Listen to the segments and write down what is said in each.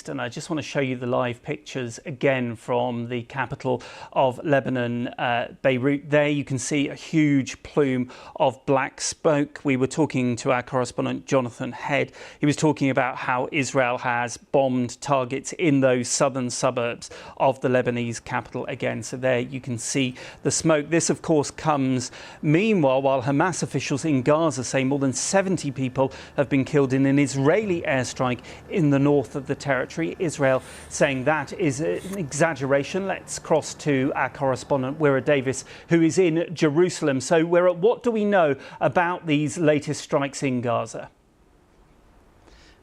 East, and I just want to show you the live pictures again from the capital of Lebanon, Beirut. There you can see a huge plume of black smoke. We were talking to our correspondent Jonathan Head. He was talking about how Israel has bombed targets in those southern suburbs of the Lebanese capital again. So there you can see the smoke. This, of course, comes meanwhile while Hamas officials in Gaza say more than 70 people have been killed in an Israeli airstrike in the north of the territory. Israel saying that is an exaggeration. Let's cross to our correspondent Wira Davis, who is in Jerusalem. So Wira, what do we know about these latest strikes in Gaza?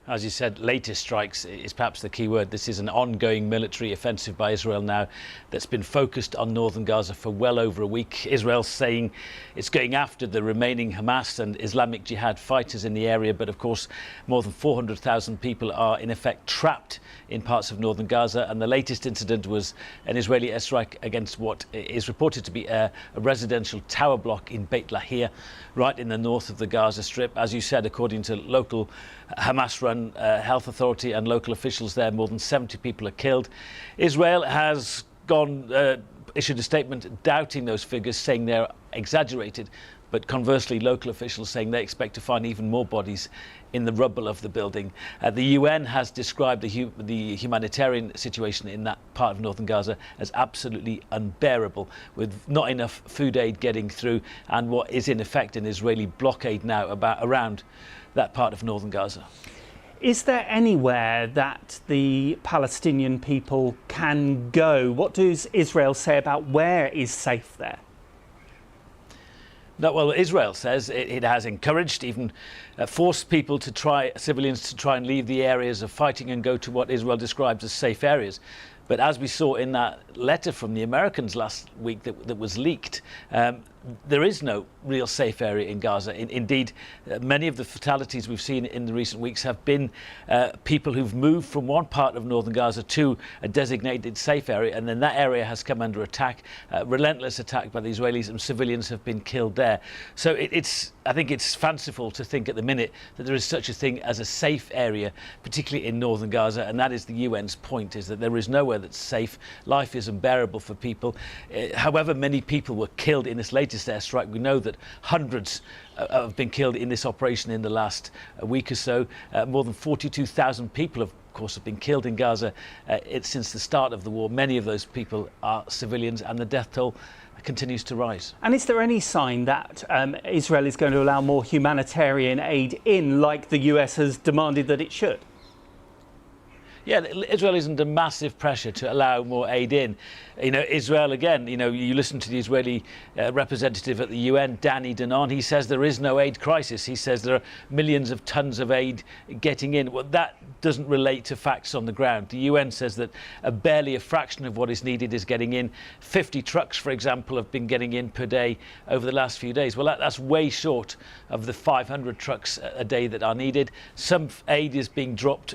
As you said, latest strikes is perhaps the key word. This is an ongoing military offensive by Israel now that's been focused on northern Gaza for well over a week. Israel saying it's going after the remaining Hamas and Islamic Jihad fighters in the area. But of course, more than 400,000 people are in effect trapped in parts of northern Gaza. And the latest incident was an Israeli airstrike against what is reported to be a residential tower block in Beit Lahia, right in the north of the Gaza Strip. As you said, according to local Hamas-run health authority and local officials there, more than 70 people are killed. Israel has issued a statement doubting those figures, saying they're exaggerated. But conversely, local officials saying they expect to find even more bodies in the rubble of the building. The UN has described the humanitarian situation in that part of northern Gaza as absolutely unbearable, with not enough food aid getting through and what is in effect an Israeli blockade now around that part of northern Gaza. Is there anywhere that the Palestinian people can go? What does Israel say about where is safe there? No, well, Israel says it has encouraged, even forced civilians to try and leave the areas of fighting and go to what Israel describes as safe areas. But as we saw in that letter from the Americans last week that was leaked, there is no real safe area in Gaza. Indeed, many of the fatalities we've seen in the recent weeks have been people who've moved from one part of northern Gaza to a designated safe area, and then that area has come under attack, relentless attack by the Israelis, and civilians have been killed there. So I think it's fanciful to think at the minute that there is such a thing as a safe area, particularly in northern Gaza, and that is the UN's point, is that there is nowhere that's safe. Life is unbearable for people. However many people were killed in this latest airstrike, we know that hundreds have been killed in this operation in the last week or so. More than 42,000 people, of course, have been killed in Gaza since the start of the war. Many of those people are civilians, and the death toll continues to rise. And is there any sign that Israel is going to allow more humanitarian aid in, like the US has demanded that it should? Yeah, Israel is under massive pressure to allow more aid in. Israel, again, you listen to the Israeli representative at the UN, Danny Danon. He says there is no aid crisis. He says there are millions of tons of aid getting in. Well, that doesn't relate to facts on the ground. The UN says that barely a fraction of what is needed is getting in. 50 trucks, for example, have been getting in per day over the last few days. Well, that's way short of the 500 trucks a day that are needed. Some aid is being dropped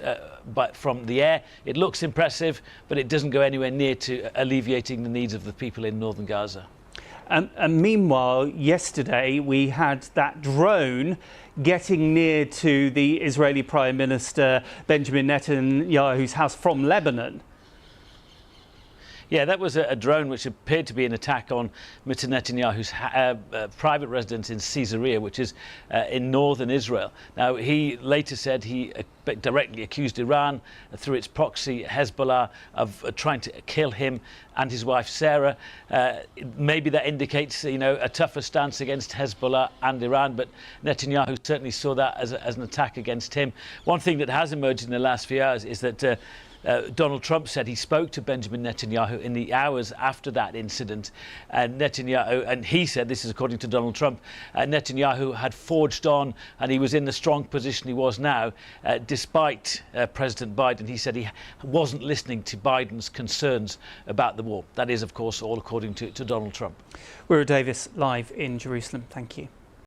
from the air. It looks impressive, but it doesn't go anywhere near to alleviating the needs of the people in northern Gaza. And meanwhile, yesterday we had that drone getting near to the Israeli Prime Minister Benjamin Netanyahu's house from Lebanon. Yeah, that was a drone which appeared to be an attack on Mr. Netanyahu's private residence in Caesarea, which is in northern Israel. Now, he later said he directly accused Iran through its proxy Hezbollah of trying to kill him and his wife Sarah. Maybe that indicates, a tougher stance against Hezbollah and Iran, but Netanyahu certainly saw that as an attack against him. One thing that has emerged in the last few hours is that Donald Trump said he spoke to Benjamin Netanyahu in the hours after that incident, and he said, this is according to Donald Trump, Netanyahu had forged on and he was in the strong position he was now, despite President Biden. He said he wasn't listening to Biden's concerns about the war. That is, of course, all according to Donald Trump. Wira Davis, live in Jerusalem. Thank you.